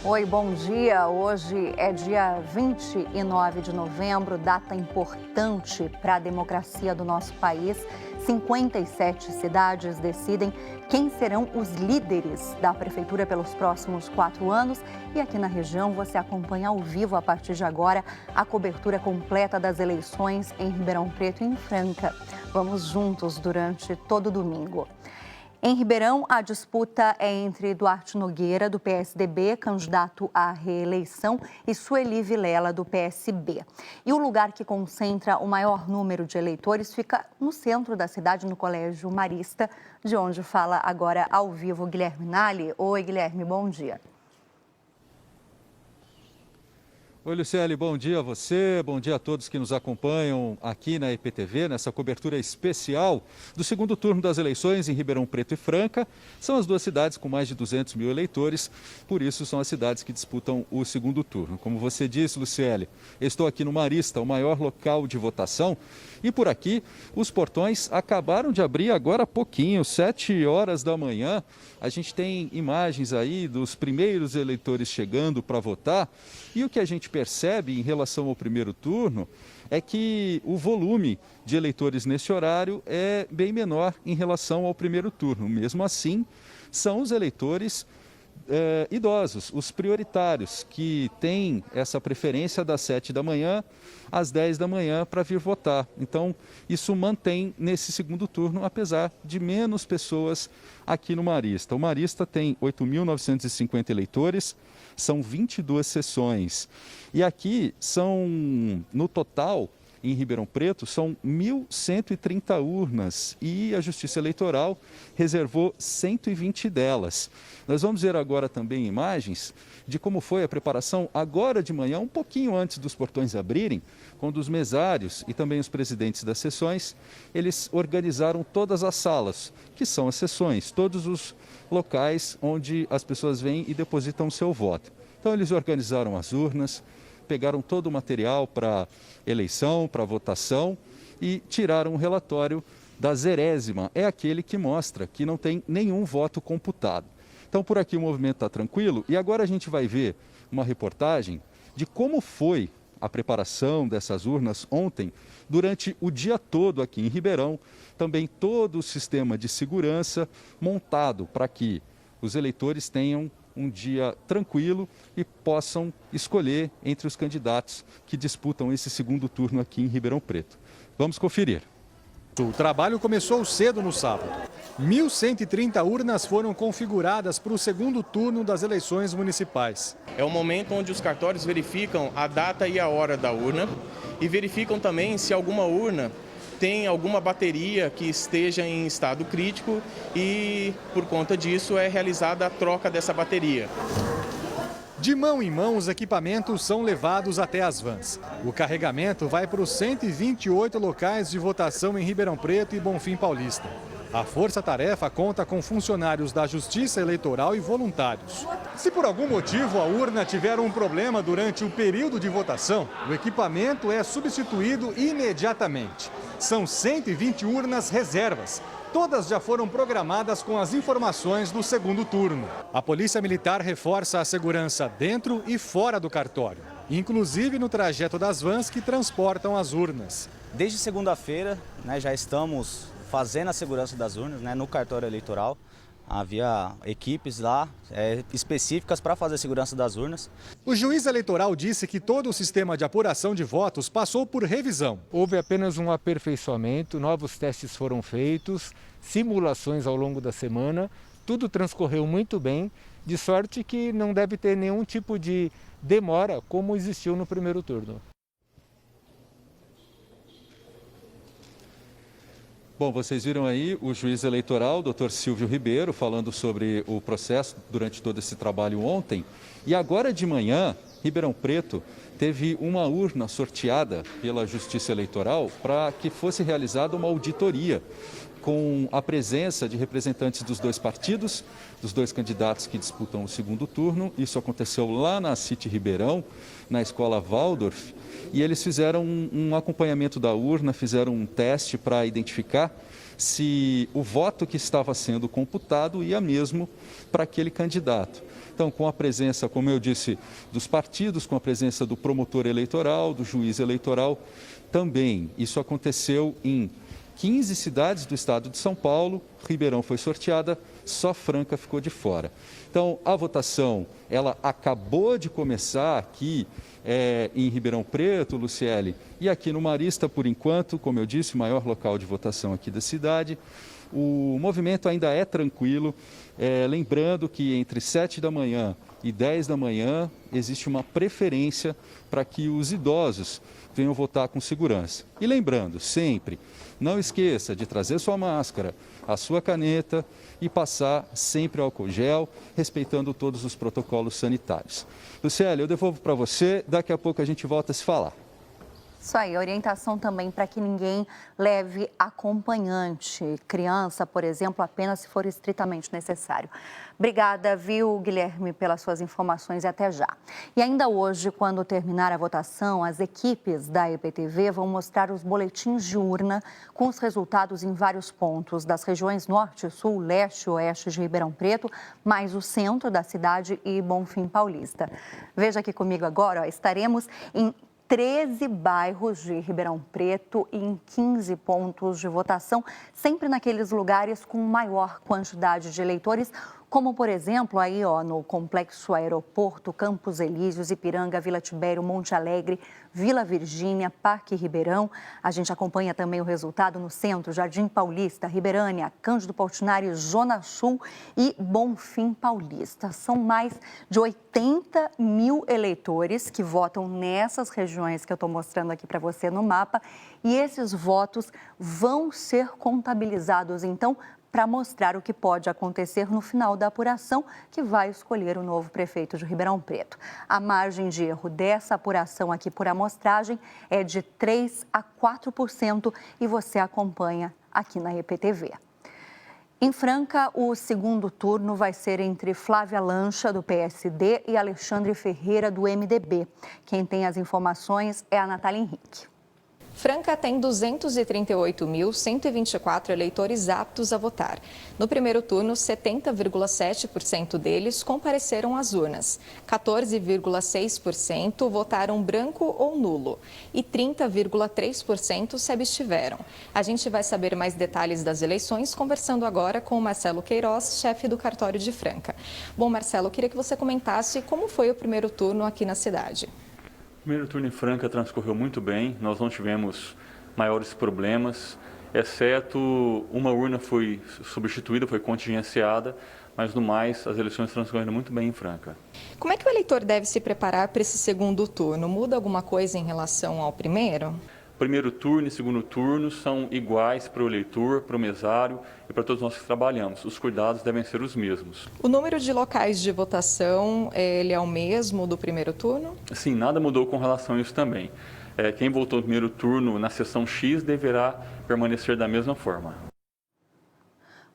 Oi, bom dia. Hoje é dia 29 de novembro, data importante para a democracia do nosso país. 57 cidades decidem quem serão os líderes da prefeitura pelos próximos 4 anos. E aqui na região você acompanha ao vivo, a partir de agora, a cobertura completa das eleições em Ribeirão Preto e em Franca. Vamos juntos durante todo o domingo. Em Ribeirão, a disputa é entre Duarte Nogueira, do PSDB, candidato à reeleição, e Sueli Vilela, do PSB. E o lugar que concentra o maior número de eleitores fica no centro da cidade, no Colégio Marista, de onde fala agora ao vivo Guilherme Nali. Oi, Guilherme, bom dia. Oi, Luciele, bom dia a você, bom dia a todos que nos acompanham aqui na EPTV, nessa cobertura especial do segundo turno das eleições em Ribeirão Preto e Franca. São as duas cidades com mais de 200 mil eleitores, por isso são as cidades que disputam o segundo turno. Como você disse, Luciele, estou aqui no Marista, o maior local de votação, e por aqui os portões acabaram de abrir agora há pouquinho, 7 horas da manhã. A gente tem imagens aí dos primeiros eleitores chegando para votar, e o que a gente percebe em relação ao primeiro turno é que o volume de eleitores nesse horário é bem menor em relação ao primeiro turno. Mesmo assim, são os eleitores idosos, os prioritários, que têm essa preferência das 7 da manhã às 10 da manhã para vir votar. Então, isso mantém nesse segundo turno, apesar de menos pessoas aqui no Marista. O Marista tem 8.950 eleitores, são 22 sessões. E aqui são, no total, em Ribeirão Preto, são 1.130 urnas e a Justiça Eleitoral reservou 120 delas. Nós vamos ver agora também imagens de como foi a preparação agora de manhã, um pouquinho antes dos portões abrirem, quando os mesários e também os presidentes das sessões, eles organizaram todas as salas, que são as sessões, todos os locais onde as pessoas vêm e depositam o seu voto. Então eles organizaram as urnas, pegaram todo o material para eleição, para votação e tiraram um relatório da 0ª. É aquele que mostra que não tem nenhum voto computado. Então, por aqui o movimento está tranquilo e agora a gente vai ver uma reportagem de como foi a preparação dessas urnas ontem, durante o dia todo aqui em Ribeirão. Também todo o sistema de segurança montado para que os eleitores tenham um dia tranquilo e possam escolher entre os candidatos que disputam esse segundo turno aqui em Ribeirão Preto. Vamos conferir. O trabalho começou cedo no sábado. 1.130 urnas foram configuradas para o segundo turno das eleições municipais. É o momento onde os cartórios verificam a data e a hora da urna e verificam também se alguma urna tem alguma bateria que esteja em estado crítico e, por conta disso, é realizada a troca dessa bateria. De mão em mão, os equipamentos são levados até as vans. O carregamento vai para os 128 locais de votação em Ribeirão Preto e Bonfim Paulista. A força-tarefa conta com funcionários da Justiça Eleitoral e voluntários. Se por algum motivo a urna tiver um problema durante o período de votação, o equipamento é substituído imediatamente. São 120 urnas reservas. Todas já foram programadas com as informações do segundo turno. A Polícia Militar reforça a segurança dentro e fora do cartório, inclusive no trajeto das vans que transportam as urnas. Desde segunda-feira, já estamos fazendo a segurança das urnas no cartório eleitoral. Havia equipes lá específicas para fazer a segurança das urnas. O juiz eleitoral disse que todo o sistema de apuração de votos passou por revisão. Houve apenas um aperfeiçoamento, novos testes foram feitos, simulações ao longo da semana, tudo transcorreu muito bem, de sorte que não deve ter nenhum tipo de demora como existiu no primeiro turno. Bom, vocês viram aí o juiz eleitoral, Dr. Silvio Ribeiro, falando sobre o processo durante todo esse trabalho ontem. E agora de manhã, Ribeirão Preto teve uma urna sorteada pela Justiça Eleitoral para que fosse realizada uma auditoria com a presença de representantes dos dois partidos, dos dois candidatos que disputam o segundo turno. Isso aconteceu lá na City Ribeirão, na Escola Waldorf, e eles fizeram um acompanhamento da urna, fizeram um teste para identificar se o voto que estava sendo computado ia mesmo para aquele candidato. Então, com a presença, como eu disse, dos partidos, com a presença do promotor eleitoral, do juiz eleitoral, também. Isso aconteceu em 15 cidades do estado de São Paulo, Ribeirão foi sorteada, só Franca ficou de fora. Então, a votação, ela acabou de começar aqui em Ribeirão Preto, Luciele, e aqui no Marista, por enquanto, como eu disse, o maior local de votação aqui da cidade. O movimento ainda é tranquilo, lembrando que entre 7 da manhã e 10 da manhã existe uma preferência para que os idosos venham votar com segurança. E lembrando, sempre, não esqueça de trazer sua máscara, a sua caneta e passar sempre álcool gel, respeitando todos os protocolos sanitários. Luciele, eu devolvo para você, daqui a pouco a gente volta a se falar. Isso aí, orientação também para que ninguém leve acompanhante, criança, por exemplo, apenas se for estritamente necessário. Obrigada, viu, Guilherme, pelas suas informações e até já. E ainda hoje, quando terminar a votação, as equipes da EPTV vão mostrar os boletins de urna com os resultados em vários pontos das regiões Norte, Sul, Leste e Oeste de Ribeirão Preto, mais o centro da cidade e Bonfim Paulista. Veja aqui comigo agora, estaremos em 13 bairros de Ribeirão Preto e em 15 pontos de votação, sempre naqueles lugares com maior quantidade de eleitores, como, por exemplo, aí no Complexo Aeroporto, Campos Elíseos, Ipiranga, Vila Tibério, Monte Alegre, Vila Virgínia, Parque Ribeirão. A gente acompanha também o resultado no centro, Jardim Paulista, Ribeirânia, Cândido Portinari, Zona Sul e Bonfim Paulista. São mais de 80 mil eleitores que votam nessas regiões que eu estou mostrando aqui para você no mapa. E esses votos vão ser contabilizados, então, para mostrar o que pode acontecer no final da apuração, que vai escolher o novo prefeito de Ribeirão Preto. A margem de erro dessa apuração aqui por amostragem é de 3% a 4% e você acompanha aqui na EPTV. Em Franca, o segundo turno vai ser entre Flávia Lancha, do PSD, e Alexandre Ferreira, do MDB. Quem tem as informações é a Natália Henrique. Franca tem 238.124 eleitores aptos a votar. No primeiro turno, 70,7% deles compareceram às urnas, 14,6% votaram branco ou nulo e 30,3% se abstiveram. A gente vai saber mais detalhes das eleições conversando agora com o Marcelo Queiroz, chefe do cartório de Franca. Bom, Marcelo, eu queria que você comentasse como foi o primeiro turno aqui na cidade. O primeiro turno em Franca transcorreu muito bem, nós não tivemos maiores problemas, exceto uma urna foi substituída, foi contingenciada, mas no mais as eleições transcorreram muito bem em Franca. Como é que o eleitor deve se preparar para esse segundo turno? Muda alguma coisa em relação ao primeiro? Primeiro turno e segundo turno são iguais para o eleitor, para o mesário e para todos nós que trabalhamos. Os cuidados devem ser os mesmos. O número de locais de votação, ele é o mesmo do primeiro turno? Sim, nada mudou com relação a isso também. Quem votou no primeiro turno na seção X deverá permanecer da mesma forma.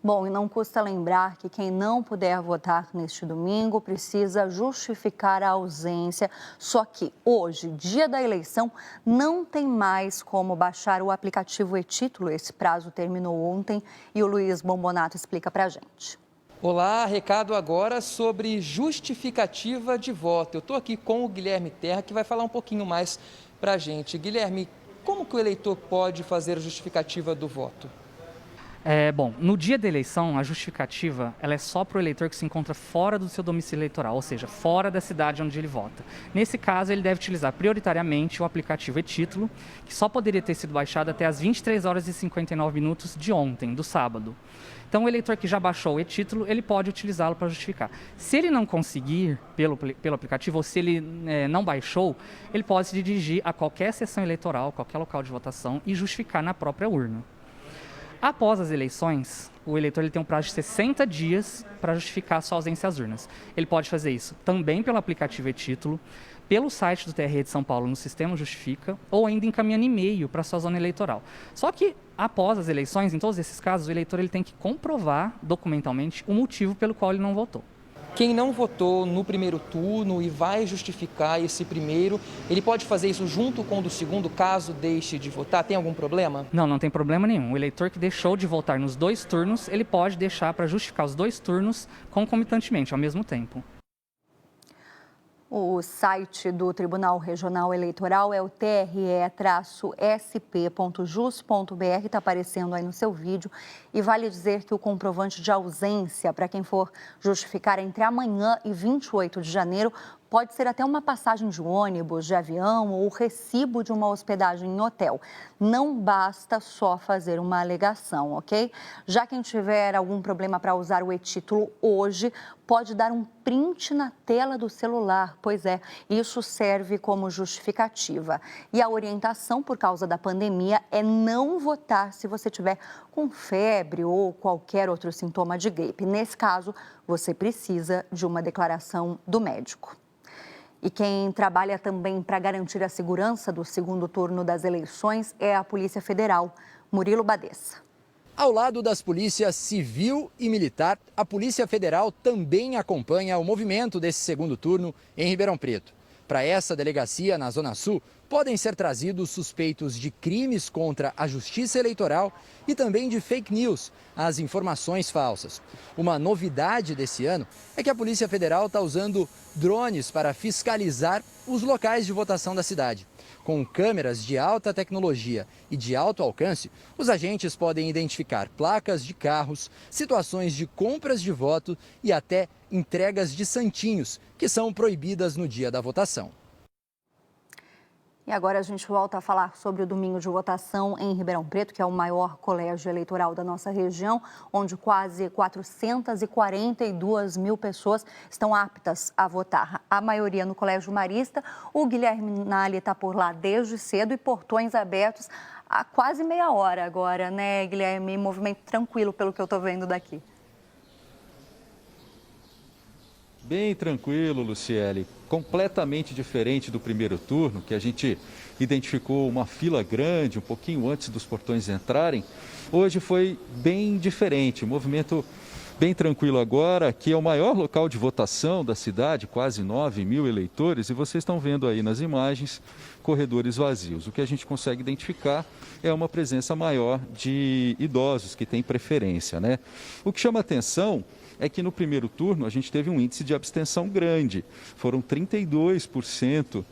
Bom, e não custa lembrar que quem não puder votar neste domingo precisa justificar a ausência. Só que hoje, dia da eleição, não tem mais como baixar o aplicativo e-Título. Esse prazo terminou ontem e o Luiz Bombonato explica pra gente. Olá, recado agora sobre justificativa de voto. Eu estou aqui com o Guilherme Terra, que vai falar um pouquinho mais pra gente. Guilherme, como que o eleitor pode fazer a justificativa do voto? Bom, no dia da eleição, a justificativa ela é só para o eleitor que se encontra fora do seu domicílio eleitoral, ou seja, fora da cidade onde ele vota. Nesse caso, ele deve utilizar prioritariamente o aplicativo e-Título, que só poderia ter sido baixado até as 23 horas e 59 minutos de ontem, do sábado. Então, o eleitor que já baixou o e-Título, ele pode utilizá-lo para justificar. Se ele não conseguir pelo aplicativo, ou se ele não baixou, ele pode se dirigir a qualquer sessão eleitoral, qualquer local de votação e justificar na própria urna. Após as eleições, o eleitor ele tem um prazo de 60 dias para justificar a sua ausência às urnas. Ele pode fazer isso também pelo aplicativo e-Título, pelo site do TRE de São Paulo no Sistema Justifica, ou ainda encaminhando e-mail para a sua zona eleitoral. Só que, após as eleições, em todos esses casos, o eleitor ele tem que comprovar documentalmente o motivo pelo qual ele não votou. Quem não votou no primeiro turno e vai justificar esse primeiro, ele pode fazer isso junto com o do segundo, caso deixe de votar? Tem algum problema? Não, não tem problema nenhum. O eleitor que deixou de votar nos 2 turnos, ele pode deixar para justificar os 2 turnos concomitantemente, ao mesmo tempo. O site do Tribunal Regional Eleitoral é o tre-sp.jus.br, está aparecendo aí no seu vídeo. E vale dizer que o comprovante de ausência para quem for justificar entre amanhã e 28 de janeiro pode ser até uma passagem de ônibus, de avião ou o recibo de uma hospedagem em hotel. Não basta só fazer uma alegação, ok? Já quem tiver algum problema para usar o e-título hoje, pode dar um print na tela do celular. Pois é, isso serve como justificativa. E a orientação por causa da pandemia é não votar se você tiver com febre ou qualquer outro sintoma de gripe. Nesse caso, você precisa de uma declaração do médico. E quem trabalha também para garantir a segurança do segundo turno das eleições é a Polícia Federal. Murilo Badessa. Ao lado das polícias civil e militar, a Polícia Federal também acompanha o movimento desse segundo turno em Ribeirão Preto. Para essa delegacia, na Zona Sul, podem ser trazidos suspeitos de crimes contra a Justiça Eleitoral e também de fake news, as informações falsas. Uma novidade desse ano é que a Polícia Federal está usando drones para fiscalizar os locais de votação da cidade. Com câmeras de alta tecnologia e de alto alcance, os agentes podem identificar placas de carros, situações de compras de voto e até entregas de santinhos, que são proibidas no dia da votação. E agora a gente volta a falar sobre o domingo de votação em Ribeirão Preto, que é o maior colégio eleitoral da nossa região, onde quase 442 mil pessoas estão aptas a votar. A maioria no Colégio Marista. O Guilherme Nali está por lá desde cedo e portões abertos há quase meia hora agora, né, Guilherme? Movimento tranquilo, pelo que eu estou vendo daqui. Bem tranquilo, Luciele. Completamente diferente do primeiro turno, que a gente identificou uma fila grande um pouquinho antes dos portões entrarem. Hoje foi bem diferente, movimento bem tranquilo agora. Aqui é o maior local de votação da cidade, quase 9 mil eleitores, e vocês estão vendo aí nas imagens corredores vazios. O que a gente consegue identificar é uma presença maior de idosos que têm preferência, né? O que chama atenção é que no primeiro turno a gente teve um índice de abstenção grande. Foram 32%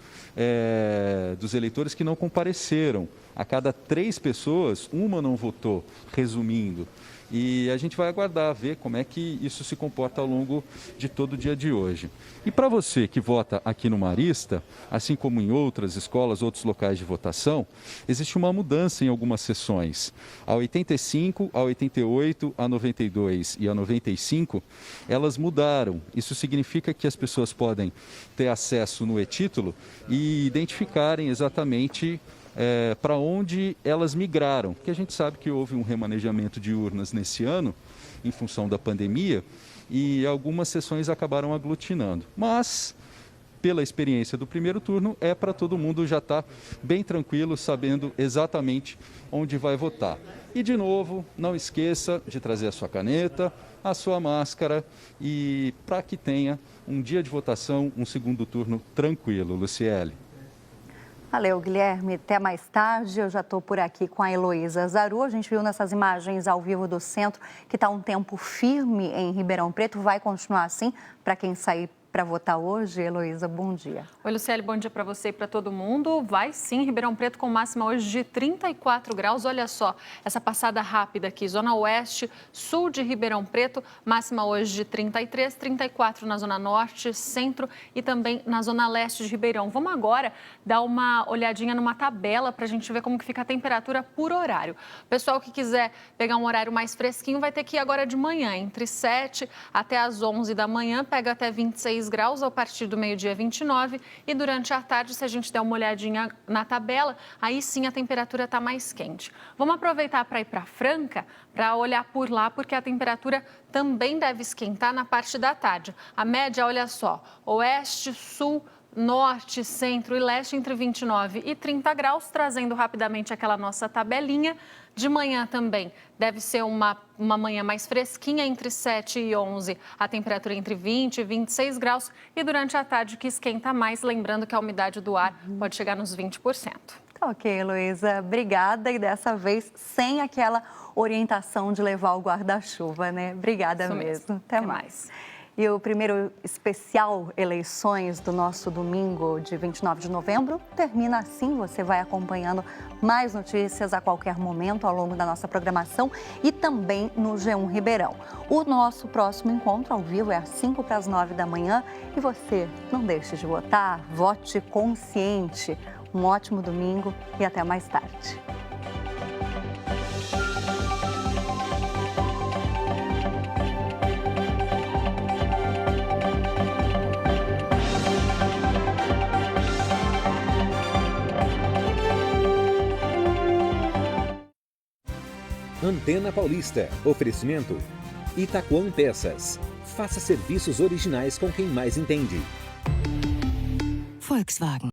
dos eleitores que não compareceram. A cada 3 pessoas, uma não votou, resumindo. E a gente vai aguardar, ver como é que isso se comporta ao longo de todo o dia de hoje. E para você que vota aqui no Marista, assim como em outras escolas, outros locais de votação, existe uma mudança em algumas sessões. A 85, a 88, a 92 e a 95, elas mudaram. Isso significa que as pessoas podem ter acesso no e-título e identificarem exatamente para onde elas migraram, porque a gente sabe que houve um remanejamento de urnas nesse ano, em função da pandemia, e algumas sessões acabaram aglutinando. Mas, pela experiência do primeiro turno, é para todo mundo já estar bem tranquilo, sabendo exatamente onde vai votar. E, de novo, não esqueça de trazer a sua caneta, a sua máscara, e para que tenha um dia de votação, um segundo turno tranquilo. Luciele. Valeu, Guilherme. Até mais tarde. Eu já estou por aqui com a Heloísa Zaru. A gente viu nessas imagens ao vivo do centro que está um tempo firme em Ribeirão Preto. Vai continuar assim para quem sair para votar hoje? Heloísa, bom dia. Oi, Luciele, bom dia para você e para todo mundo. Vai sim, Ribeirão Preto com máxima hoje de 34 graus. Olha só, essa passada rápida aqui, Zona Oeste, sul de Ribeirão Preto, máxima hoje de 33, 34 na Zona Norte, Centro e também na Zona Leste de Ribeirão. Vamos agora dar uma olhadinha numa tabela para a gente ver como que fica a temperatura por horário. O pessoal que quiser pegar um horário mais fresquinho vai ter que ir agora de manhã, entre 7 até as 11 da manhã, pega até 26 graus, a partir do meio-dia 29, e durante a tarde, se a gente der uma olhadinha na tabela, aí sim a temperatura está mais quente. Vamos aproveitar para ir para Franca, para olhar por lá, porque a temperatura também deve esquentar na parte da tarde. A média, olha só, oeste, sul, Norte, centro e leste entre 29 e 30 graus, trazendo rapidamente aquela nossa tabelinha. De manhã também deve ser uma manhã mais fresquinha, entre 7 e 11, a temperatura entre 20 e 26 graus. E durante a tarde que esquenta mais, lembrando que a umidade do ar pode chegar nos 20%. Ok, Heloísa, obrigada. E dessa vez sem aquela orientação de levar o guarda-chuva, né? Obrigada mesmo. Até mais. E o primeiro especial Eleições do nosso domingo de 29 de novembro termina assim. Você vai acompanhando mais notícias a qualquer momento ao longo da nossa programação e também no G1 Ribeirão. O nosso próximo encontro ao vivo é às 5 para as 9 da manhã. E você, não deixe de votar, vote consciente. Um ótimo domingo e até mais tarde. Antena Paulista. Oferecimento Itaquan Peças. Faça serviços originais com quem mais entende. Volkswagen.